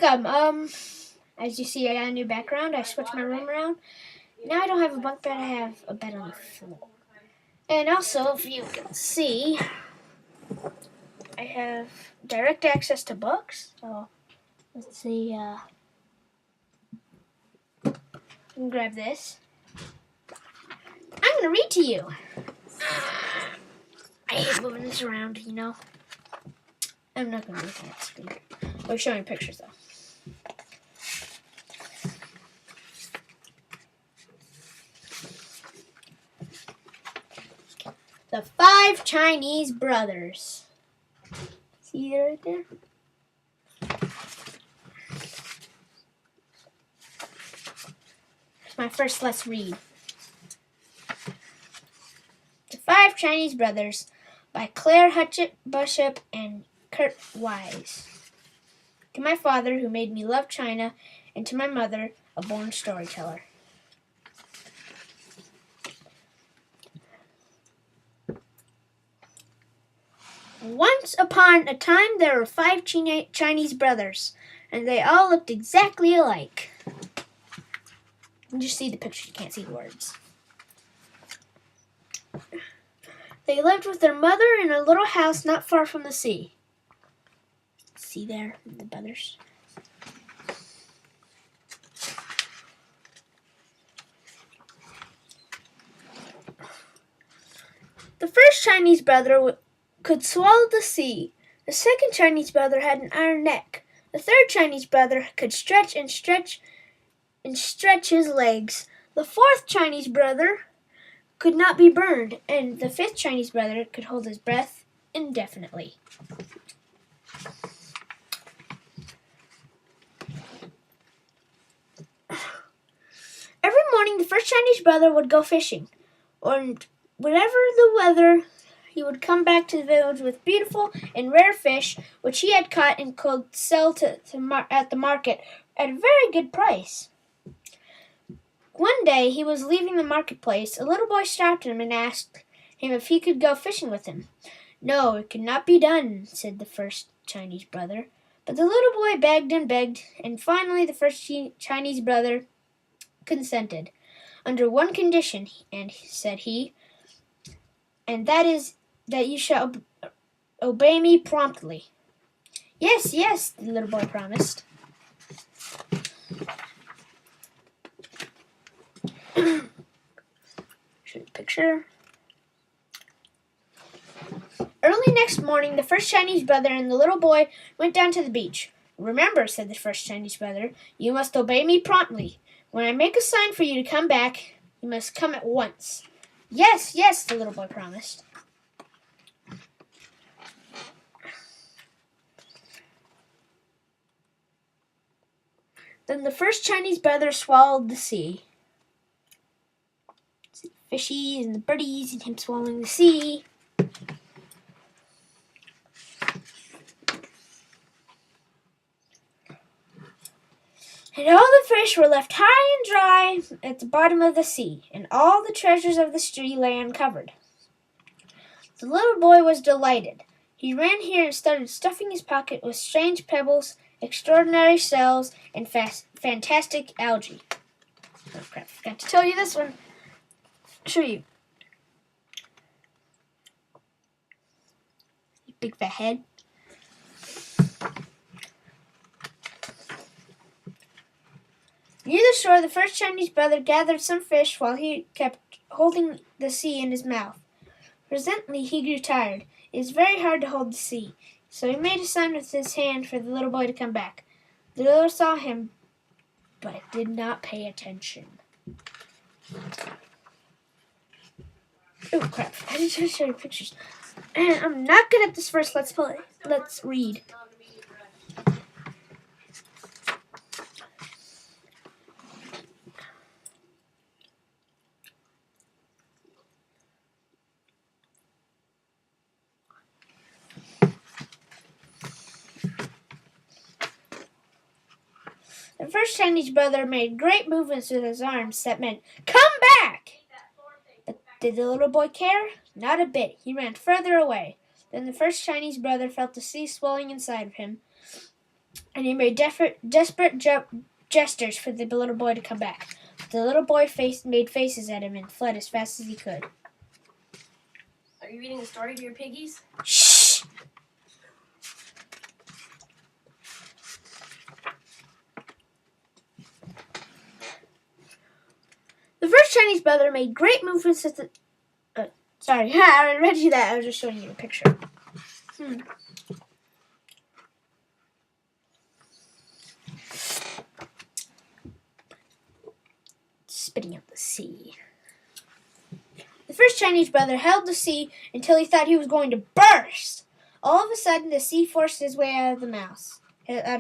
welcome. As you see, I got a new background. I switched my room around. Now I don't have a bunk bed. I have a bed on the floor. And also, if you can see, I have direct access to books. So let's see. I can grab this. I'm gonna read to you. I hate moving this around. I'm not gonna move that screen. We're showing pictures though. The Five Chinese Brothers. See it right there? It's my first let's read. The Five Chinese Brothers by Claire Bishop and Kurt Wise. To my father, who made me love China, and to my mother, a born storyteller. Once upon a time, there were five Chinese brothers, and they all looked exactly alike. You just see the picture, you can't see the words. They lived with their mother in a little house not far from the sea. See there, the brothers? The first Chinese brother could swallow the sea. The second Chinese brother had an iron neck. The third Chinese brother could stretch his legs. The fourth Chinese brother could not be burned, and the fifth Chinese brother could hold his breath indefinitely. Every morning, the first Chinese brother would go fishing, and whatever the weather, he would come back to the village with beautiful and rare fish, which he had caught and could sell at the market at a very good price. One day, he was leaving the marketplace. A little boy stopped him and asked him if he could go fishing with him. No, it could not be done, said the first Chinese brother. But the little boy begged, and finally the first Chinese brother consented, under one condition, and said he, and that is that you shall obey me promptly. Yes, yes, the little boy promised. Show you a picture. Early next morning, the first Chinese brother and the little boy went down to the beach. Remember, said the first Chinese brother, you must obey me promptly. When I make a sign for you to come back, you must come at once. Yes, yes, the little boy promised. Then the first Chinese brother swallowed the sea. See the fishies and the birdies and him swallowing the sea. And all the fish were left high and dry at the bottom of the sea, and all the treasures of the sea lay uncovered. The little boy was delighted. He ran here and started stuffing his pocket with strange pebbles, extraordinary shells, and fantastic algae. Oh crap, I forgot to tell you this one. Show you. Big fat head. Near the shore, the first Chinese brother gathered some fish while he kept holding the sea in his mouth. Presently, he grew tired. It is very hard to hold the sea, so he made a sign with his hand for the little boy to come back. The little saw him, but did not pay attention. Oh crap! I didn't show you pictures. I'm not good at this first. Let's play. Let's read. The first Chinese brother made great movements with his arms that meant, come back! But did the little boy care? Not a bit. He ran further away. Then the first Chinese brother felt the sea swelling inside of him. and he made desperate gestures for the little boy to come back. But the little boy made faces at him and fled as fast as he could. Are you reading a story to your piggies? Shh! The first Chinese brother made great movements at the... sorry, I already read you that. I was just showing you a picture. Spitting out the sea. The first Chinese brother held the sea until he thought he was going to burst. All of a sudden, the sea forced his way out of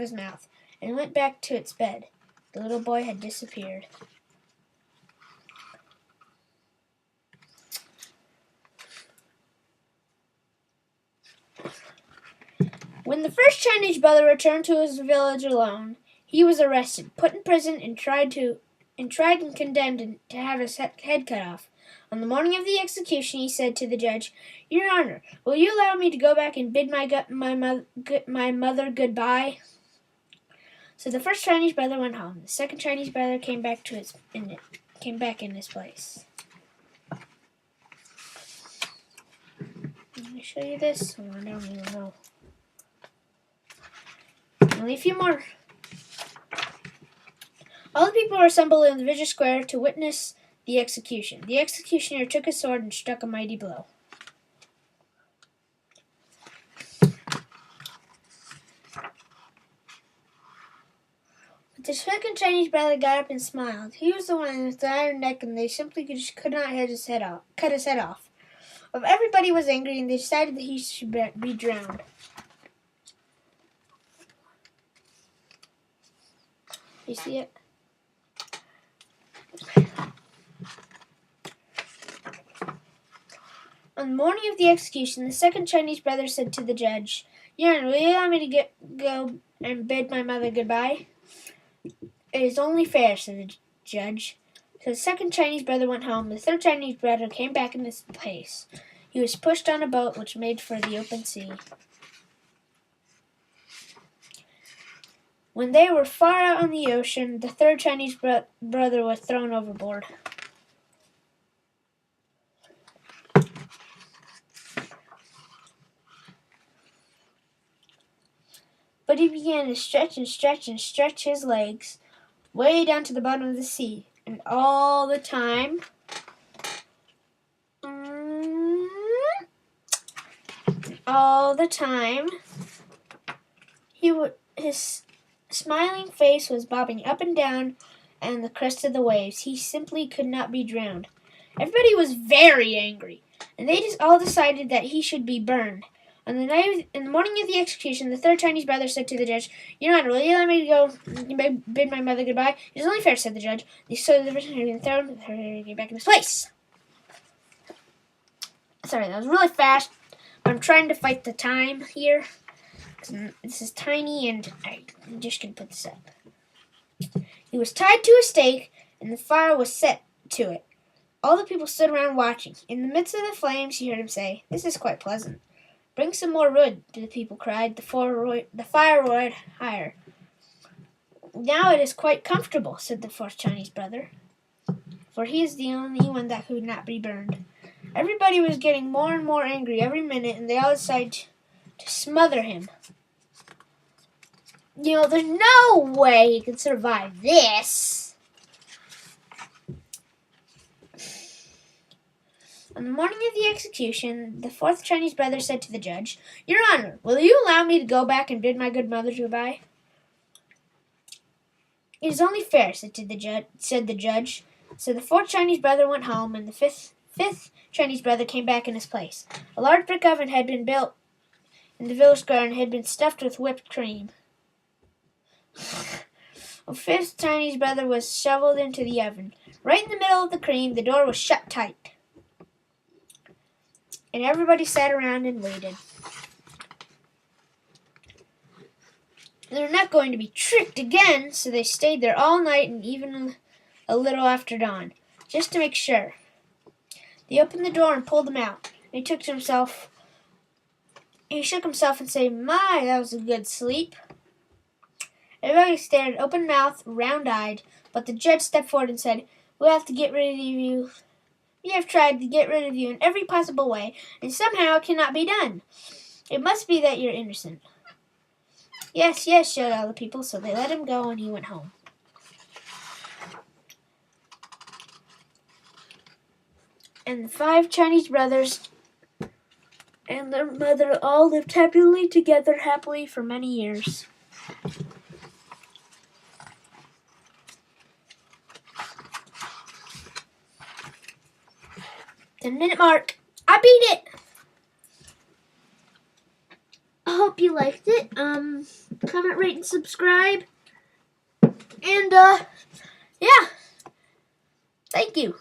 his mouth, and went back to its bed. The little boy had disappeared. When the first Chinese brother returned to his village alone, he was arrested, put in prison, and tried and condemned to have his head cut off. On the morning of the execution, he said to the judge, "Your Honor, will you allow me to go back and bid my mother goodbye?" So the first Chinese brother went home. The second Chinese brother came back in his place. Let me show you this. I don't even know. Only a few more. All the people were assembled in the village square to witness the execution. The executioner took his sword and struck a mighty blow. But the second Chinese brother got up and smiled. He was the one with the iron neck, and they simply could not cut his head off. Everybody was angry, and they decided that he should be drowned. You see it? On the morning of the execution, the second Chinese brother said to the judge, "Your Honor, will you allow me to go and bid my mother goodbye?" "It is only fair," said the judge. So the second Chinese brother went home. The third Chinese brother came back in his place. He was pushed on a boat which made for the open sea. When they were far out on the ocean, the third Chinese brother was thrown overboard. But he began to stretch his legs way down to the bottom of the sea. And all the time, his smiling face was bobbing up and down on the crest of the waves. He simply could not be drowned. Everybody was very angry, and they just all decided that he should be burned. In the morning of the execution, the third Chinese brother said to the judge, "Your Honor, will you allow me to go bid my mother goodbye?" "It is only fair," said the judge. So the person had been thrown back in his place. Sorry, that was really fast. I'm trying to fight the time here. This is tiny, and I'm just going to put this up. He was tied to a stake, and the fire was set to it. All the people stood around watching. In the midst of the flames, he heard him say, "This is quite pleasant." "Bring some more wood," the people cried. The fire roared higher. "Now it is quite comfortable," said the fourth Chinese brother, "for he is the only one that could not be burned." Everybody was getting more and more angry every minute, and they all decided to smother him. There's no way he could survive this. On the morning of the execution, the fourth Chinese brother said to the judge, "Your Honor, will you allow me to go back and bid my good mother goodbye?" "It is only fair," said the judge. So the fourth Chinese brother went home, and the fifth Chinese brother came back in his place. A large brick oven had been built in the village square and had been stuffed with whipped cream. The fifth Chinese brother was shoveled into the oven. Right in the middle of the cream, the door was shut tight. And everybody sat around and waited. They're not going to be tricked again, so they stayed there all night and even a little after dawn, just to make sure. They opened the door and pulled him out. He shook himself and said, "My, that was a good sleep." Everybody stared, open-mouthed, round-eyed, but the judge stepped forward and said, "We'll have to get rid of you. We have tried to get rid of you in every possible way, and somehow it cannot be done. It must be that you're innocent." "Yes, yes," shouted all the people, so they let him go and he went home. And the 5 Chinese brothers and their mother all lived happily for many years. Minute mark. I beat it. I hope you liked it. Comment, rate, and subscribe. And yeah. Thank you.